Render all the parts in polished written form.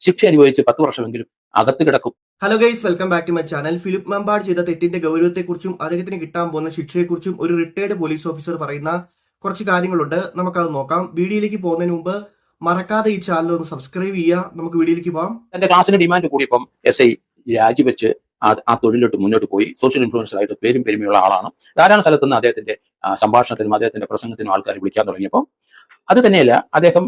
ശിക്ഷ അനുഭവിച്ച് 10 വർഷമെങ്കിലും അകത്ത് കിടക്കും. Hello guys, welcome back to my channel. Philip Mampad ചെയ്ത തെറ്റിന്റെ ഗൗരവത്തെക്കുറിച്ചും അദ്ദേഹത്തിന് കിട്ടാൻ പോകുന്ന ശിക്ഷയെക്കുറിച്ചും ഒരു റിട്ടയർഡ് പോലീസ് ഓഫീസർ പറയുന്ന കുറച്ച് കാര്യങ്ങളുണ്ട്. നമുക്കത് നോക്കാം. വീഡിയോയിലേക്ക് പോകുന്നതിന് മുമ്പ് മറക്കാതെ ഈ ചാനൽ ഒന്ന് സബ്സ്ക്രൈബ് ചെയ്യുക. നമുക്ക് വീഡിയോയിലേക്ക് പോകാം. തന്റെ ക്ലാസിന് ഡിമാൻഡ് കൂടിയപ്പം SI രാജിവെച്ച് ആ തൊഴിലോട്ട് മുന്നോട്ട് പോയി. സോഷ്യൽ ഇൻഫ്ലുവൻസർ ആയിട്ട് പേരും പെരുമയുള്ള ആളാണ്. ധാരാളം സ്ഥലത്തുനിന്ന് അദ്ദേഹത്തിന്റെ സംഭാഷണത്തിനും അദ്ദേഹത്തിന്റെ പ്രസംഗത്തിനും ആൾക്കാർ വിളിക്കാൻ തുടങ്ങിയപ്പോൾ അത് തന്നെയല്ല, അദ്ദേഹം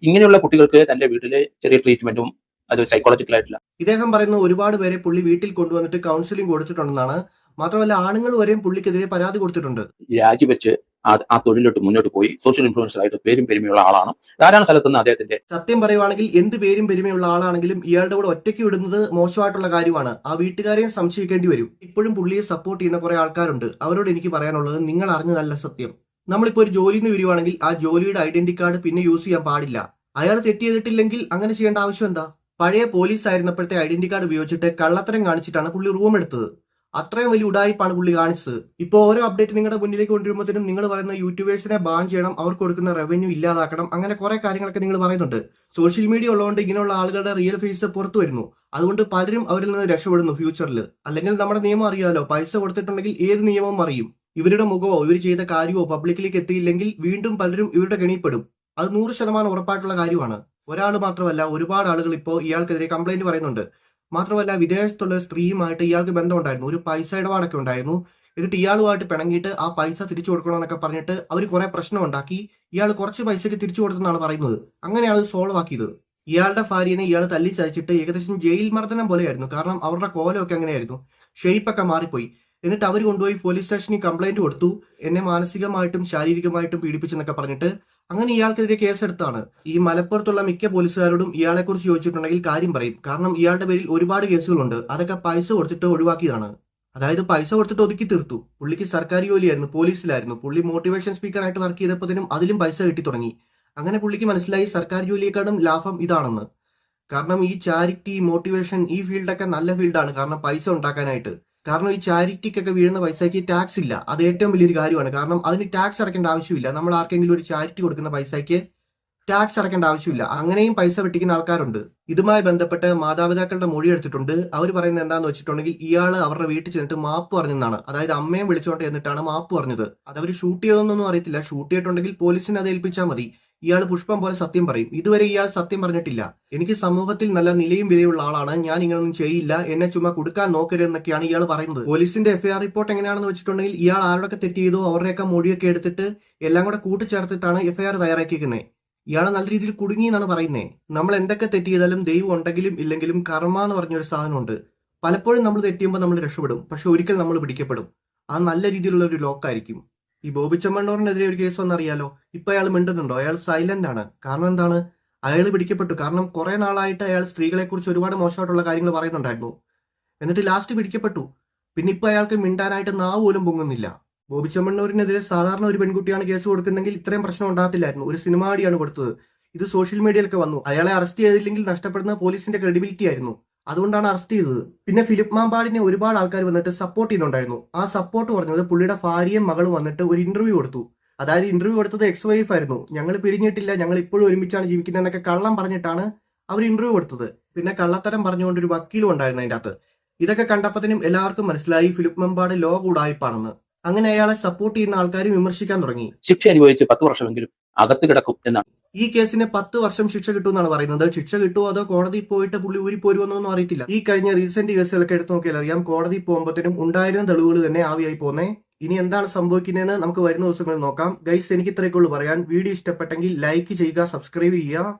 ഇങ്ങനെയുള്ള കുട്ടികൾക്ക് തന്റെ വീട്ടിലെ ചെറിയ ട്രീറ്റ്മെന്റും അത് സൈക്കോളജിക്കലായിട്ടുള്ള ഇദ്ദേഹം പറയുന്ന ഒരുപാട് പേരെ പുള്ളി വീട്ടിൽ കൊണ്ടുവന്നിട്ട് കൗൺസിലിംഗ് കൊടുത്തിട്ടുണ്ടെന്നാണ്. മാത്രമല്ല ആണുങ്ങൾ വരെയും പുള്ളിക്കെതിരെ പരാതി കൊടുത്തിട്ടുണ്ട്. രാജിവെച്ച് ആ തൊഴിലോട്ട് മുന്നോട്ട് പോയി. സോഷ്യൽ ഇൻഫ്ലുവൻസർ ആയിട്ട് പേരും പെരുമയുള്ള ആളാണ്. ധാരാളം സ്ഥലത്തുനിന്ന് അദ്ദേഹത്തിന്റെ സത്യം പറയുവാണെങ്കിൽ എന്ത് പേരും പെരുമയുള്ള ആളാണെങ്കിലും ഇയാളുടെ കൂടെ ഒറ്റയ്ക്ക് വിടുന്നത് മോശമായിട്ടുള്ള കാര്യമാണ്. ആ വീട്ടുകാരെയും സംശയിക്കേണ്ടി വരും. ഇപ്പോഴും പുള്ളിയെ സപ്പോർട്ട് ചെയ്യുന്ന കുറെ ആൾക്കാരുണ്ട്. അവരോട് എനിക്ക് പറയാനുള്ളത്, നിങ്ങൾ അറിഞ്ഞതല്ല സത്യം. നമ്മളിപ്പോ ഒരു ജോലിന്ന് വരുവാണെങ്കിൽ ആ ജോലിയുടെ ഐഡന്റി കാർഡ് പിന്നെ യൂസ് ചെയ്യാൻ പാടില്ല. അയാൾ തെറ്റ് ചെയ്തിട്ടില്ലെങ്കിൽ അങ്ങനെ ചെയ്യേണ്ട ആവശ്യം എന്താ? പഴയ പോലീസ് ആയിരുന്നപ്പോഴത്തെ ഐഡന്റി കാർഡ് ഉപയോഗിച്ചിട്ട് കള്ളത്തരം കാണിച്ചിട്ടാണ് പുള്ളി റൂം എടുത്തത്. അത്രയും വലിയ ഉടായിപ്പാണ് പുള്ളി കാണിച്ചത്. ഇപ്പോൾ ഓരോ അപ്ഡേറ്റ് നിങ്ങളുടെ മുന്നിലേക്ക് കൊണ്ടുവരുമ്പോഴത്തേനും നിങ്ങൾ പറയുന്ന യൂട്യൂബേഴ്സിനെ ബാൻ ചെയ്യണം, അവർക്ക് കൊടുക്കുന്ന റവന്യൂ ഇല്ലാതാക്കണം, അങ്ങനെ കുറെ കാര്യങ്ങളൊക്കെ നിങ്ങൾ പറയുന്നുണ്ട്. സോഷ്യൽ മീഡിയ ഉള്ളതുകൊണ്ട് ഇങ്ങനെയുള്ള ആളുകളുടെ റിയൽ ഫേസ് പുറത്തു വരുന്നു. അതുകൊണ്ട് പലരും അവരിൽ നിന്ന് രക്ഷപ്പെടുന്നു ഫ്യൂച്ചറിൽ. അല്ലെങ്കിൽ നമ്മുടെ നിയമം അറിയാലോ, പൈസ കൊടുത്തിട്ടുണ്ടെങ്കിൽ ഏത് നിയമവും അറിയും. ഇവരുടെ മുഖമോ ഇവർ ചെയ്ത കാര്യമോ പബ്ലിക്കിലേക്ക് എത്തിയില്ലെങ്കിൽ വീണ്ടും പലരും ഇവരുടെ കെണിപ്പെടും. അത് 100% ഉറപ്പായിട്ടുള്ള കാര്യമാണ്. ഒരാൾ മാത്രമല്ല, ഒരുപാട് ആളുകൾ ഇപ്പോൾ ഇയാൾക്കെതിരെ കംപ്ലൈന്റ് പറയുന്നുണ്ട്. മാത്രമല്ല വിദേശത്തുള്ള സ്ത്രീയുമായിട്ട് ഇയാൾക്ക് ബന്ധമുണ്ടായിരുന്നു. ഒരു പൈസ ഇടപാടൊക്കെ ഉണ്ടായിരുന്നു. എന്നിട്ട് ഇയാളുമായിട്ട് പിണങ്ങിയിട്ട് ആ പൈസ തിരിച്ചു കൊടുക്കണമെന്നൊക്കെ പറഞ്ഞിട്ട് അവർ കുറെ പ്രശ്നം ഉണ്ടാക്കി. ഇയാൾ കുറച്ച് പൈസയ്ക്ക് തിരിച്ചു കൊടുത്തെന്നാണ് പറയുന്നത്. അങ്ങനെയാണ് സോൾവ് ആക്കിയത്. ഇയാളുടെ ഭാര്യനെ ഇയാൾ തല്ലി ചതച്ചിട്ട് ഏകദേശം ജയിൽ മർദ്ദനം പോലെയായിരുന്നു. കാരണം അവരുടെ കോലമൊക്കെ അങ്ങനെയായിരുന്നു, ഷേപ്പൊക്കെ മാറിപ്പോയി. എന്നിട്ട് അവർ കൊണ്ടുപോയി പോലീസ് സ്റ്റേഷനിൽ കംപ്ലൈന്റ് കൊടുത്തു, എന്നെ മാനസികമായിട്ടും ശാരീരികമായിട്ടും പീഡിപ്പിച്ചെന്നൊക്കെ പറഞ്ഞിട്ട്. അങ്ങനെ ഇയാൾക്കെതിരെ കേസെടുത്താണ്. ഈ മലപ്പുറത്തുള്ള മിക്ക പോലീസുകാരോടും ഇയാളെക്കുറിച്ച് ചോദിച്ചിട്ടുണ്ടെങ്കിൽ കാര്യം പറയും. കാരണം ഇയാളുടെ പേരിൽ ഒരുപാട് കേസുകളുണ്ട്. അതൊക്കെ പൈസ കൊടുത്തിട്ട് ഒഴിവാക്കിയതാണ്. അതായത് പൈസ കൊടുത്തിട്ട് ഒതുക്കി തീർത്തു. പുള്ളിക്ക് സർക്കാർ ജോലിയായിരുന്നു, പോലീസിലായിരുന്നു. പുള്ളി മോട്ടിവേഷൻ സ്പീക്കറായിട്ട് വർക്ക് ചെയ്തപ്പോഴത്തേനും അതിലും പൈസ കിട്ടി തുടങ്ങി. അങ്ങനെ പുള്ളിക്ക് മനസ്സിലായി സർക്കാർ ജോലിയെക്കാളും ലാഭം ഇതാണെന്ന്. കാരണം ഈ ചാരിറ്റി, മോട്ടിവേഷൻ, ഈ ഫീൽഡൊക്കെ നല്ല ഫീൽഡാണ്. കാരണം പൈസ ഉണ്ടാക്കാനായിട്ട്. കാരണം ഈ ചാരിറ്റിക്കൊക്കെ വീഴുന്ന പൈസയ്ക്ക് ടാക്സ് ഇല്ല. അത് ഏറ്റവും വലിയൊരു കാര്യമാണ്. കാരണം അതിന് ടാക്സ് അടയ്ക്കേണ്ട ആവശ്യമില്ല. നമ്മൾ ആർക്കെങ്കിലും ഒരു ചാരിറ്റി കൊടുക്കുന്ന പൈസയ്ക്ക് ടാക്സ് അടയ്ക്കേണ്ട ആവശ്യമില്ല. അങ്ങനെയും പൈസ വെട്ടിക്കുന്ന ആൾക്കാരുണ്ട്. ഇതുമായി ബന്ധപ്പെട്ട് മാതാപിതാക്കളുടെ മൊഴി എടുത്തിട്ടുണ്ട്. അവർ പറയുന്നത് എന്താണെന്ന് വെച്ചിട്ടുണ്ടെങ്കിൽ ഇയാൾ അവരുടെ വീട്ടിൽ ചെന്നിട്ട് മാപ്പ് പറഞ്ഞെന്നാണ്. അതായത് അമ്മയും വിളിച്ചോണ്ട് എന്നിട്ടാണ് മാപ്പ് പറഞ്ഞത്. അത് അവർ ഷൂട്ട് ചെയ്തതെന്നൊന്നും അറിയത്തില്ല. ഷൂട്ട് ചെയ്തിട്ടുണ്ടെങ്കിൽ പോലീസിനെ അത് ഏൽപ്പിച്ചാൽ മതി. ഇയാൾ പുഷ്പം പോലെ സത്യം പറയും. ഇതുവരെ ഇയാൾ സത്യം പറഞ്ഞിട്ടില്ല. എനിക്ക് സമൂഹത്തിൽ നല്ല നിലയും വിലയുള്ള ആളാണ്, ഞാൻ ഇങ്ങനൊന്നും ചെയ്യില്ല, എന്നെ ചുമ്മാ കൊടുക്കാൻ നോക്കരുതെന്നൊക്കെയാണ് ഇയാൾ പറയുന്നത്. പോലീസിന്റെ FIR റിപ്പോർട്ട് എങ്ങനെയാണെന്ന് വെച്ചിട്ടുണ്ടെങ്കിൽ ഇയാൾ ആരോടൊക്കെ തെറ്റ് ചെയ്തോ അവരുടെയൊക്കെ മൊഴിയൊക്കെ എടുത്തിട്ട് എല്ലാം കൂടെ കൂട്ടിച്ചേർത്തിട്ടാണ് FIR തയ്യാറാക്കിയിരിക്കുന്നത്. ഇയാൾ നല്ല രീതിയിൽ കുടുങ്ങി എന്നാണ് പറയുന്നത്. നമ്മൾ എന്തൊക്കെ തെറ്റ് ചെയ്താലും ദൈവം ഉണ്ടെങ്കിലും ഇല്ലെങ്കിലും കർമ്മ എന്ന് പറഞ്ഞൊരു സാധനമുണ്ട്. പലപ്പോഴും നമ്മൾ തെറ്റിയുമ്പോൾ നമ്മൾ രക്ഷപ്പെടും, പക്ഷെ ഒരിക്കൽ നമ്മൾ പിടിക്കപ്പെടും. അത് നല്ല രീതിയിലുള്ള ഒരു ലോക്കായിരിക്കും. ഈ ബോബി ചെമ്മണ്ണൂറിനെതിരെ ഒരു കേസ് വന്നറിയാലോ. ഇപ്പൊ അയാൾ മിണ്ടുന്നുണ്ടോ? അയാൾ സൈലന്റ് ആണ്. കാരണം എന്താണ്? അയാൾ പിടിക്കപ്പെട്ടു. കാരണം കുറെ നാളായിട്ട് അയാൾ സ്ത്രീകളെ കുറിച്ച് ഒരുപാട് മോശമായിട്ടുള്ള കാര്യങ്ങൾ പറയുന്നുണ്ടായിരുന്നു. എന്നിട്ട് ലാസ്റ്റ് പിടിക്കപ്പെട്ടു. പിന്നെ ഇപ്പൊ അയാൾക്ക് മിണ്ടാനായിട്ട് നാവ് പോലും പൊങ്ങുന്നില്ല. ബോബി ചെമ്മണ്ണൂരിനെതിരെ സാധാരണ ഒരു പെൺകുട്ടിയാണ് കേസ് കൊടുക്കുന്നെങ്കിൽ ഇത്രയും പ്രശ്നം ഉണ്ടാകത്തില്ലായിരുന്നു. ഒരു സിനിമ നടിയാണ് കൊടുത്തത്. ഇത് സോഷ്യൽ മീഡിയയിലൊക്കെ വന്നു. അയാളെ അറസ്റ്റ് ചെയ്തില്ലെങ്കിൽ നഷ്ടപ്പെടുന്ന പോലീസിന്റെ ക്രെഡിബിലിറ്റി ആയിരുന്നു. അതുകൊണ്ടാണ് അറസ്റ്റ് ചെയ്തത്. പിന്നെ ഫിലിപ്പ് മാമ്പാടിനെ ഒരുപാട് ആൾക്കാർ വന്നിട്ട് സപ്പോർട്ട് ചെയ്യുന്നുണ്ടായിരുന്നു. ആ സപ്പോർട്ട് പറഞ്ഞത് പുള്ളിയുടെ ഭാര്യയും മകളും വന്നിട്ട് ഒരു ഇന്റർവ്യൂ കൊടുത്തു. അതായത് ഇന്റർവ്യൂ കൊടുത്തത് എക്സ് വൈഫ് ആയിരുന്നു. ഞങ്ങൾ പിരിഞ്ഞിട്ടില്ല, ഞങ്ങൾ ഇപ്പോഴും ഒരുമിച്ചാണ് ജീവിക്കുന്നതെന്നൊക്കെ കള്ളം പറഞ്ഞിട്ടാണ് അവർ ഇന്റർവ്യൂ കൊടുത്തത്. പിന്നെ കള്ളത്തരം പറഞ്ഞുകൊണ്ട് ഒരു വക്കീലും ഉണ്ടായിരുന്നു അതിൻ്റെ അകത്ത്. ഇതൊക്കെ കണ്ടപ്പത്തിനും എല്ലാവർക്കും മനസ്സിലായി ഫിലിപ്പ് മാമ്പാട് ലോ കൂടായ്പാണെന്ന്. അങ്ങനെ അയാളെ സപ്പോർട്ട് ചെയ്യുന്ന ആൾക്കാർ വിമർശിക്കാൻ തുടങ്ങി. ശിക്ഷ അനുഭവിച്ച് 10 വർഷമെങ്കിലും അകത്ത് കിടക്കും എന്നാണ്. ഈ കേസിന് 10 വർഷം ശിക്ഷ കിട്ടുമെന്നാണ് പറയുന്നത്. ശിക്ഷ കിട്ടുമോ അതോ കോടതിയിൽ പോയിട്ട് പുള്ളി ഊരി പോരുമെന്നൊന്നും അറിയത്തില്ല. ഈ കഴിഞ്ഞ റീസെന്റ് കേസുകളൊക്കെ എടുത്തു നോക്കിയാൽ അറിയാം, കോടതിയിൽ പോകുമ്പോഴത്തേനും ഉണ്ടായിരുന്ന തെളിവുകൾ തന്നെ ആവിയായി പോന്നേ. ഇനി എന്താണ് സംഭവിക്കുന്നതെന്ന് നമുക്ക് വരുന്ന ദിവസങ്ങളിൽ നോക്കാം. ഗൈസ്, എനിക്ക് ഇത്രയൊക്കെ ഉള്ളൂ പറയാൻ. വീഡിയോ ഇഷ്ടപ്പെട്ടെങ്കിൽ ലൈക്ക് ചെയ്യുക, സബ്സ്ക്രൈബ് ചെയ്യുക.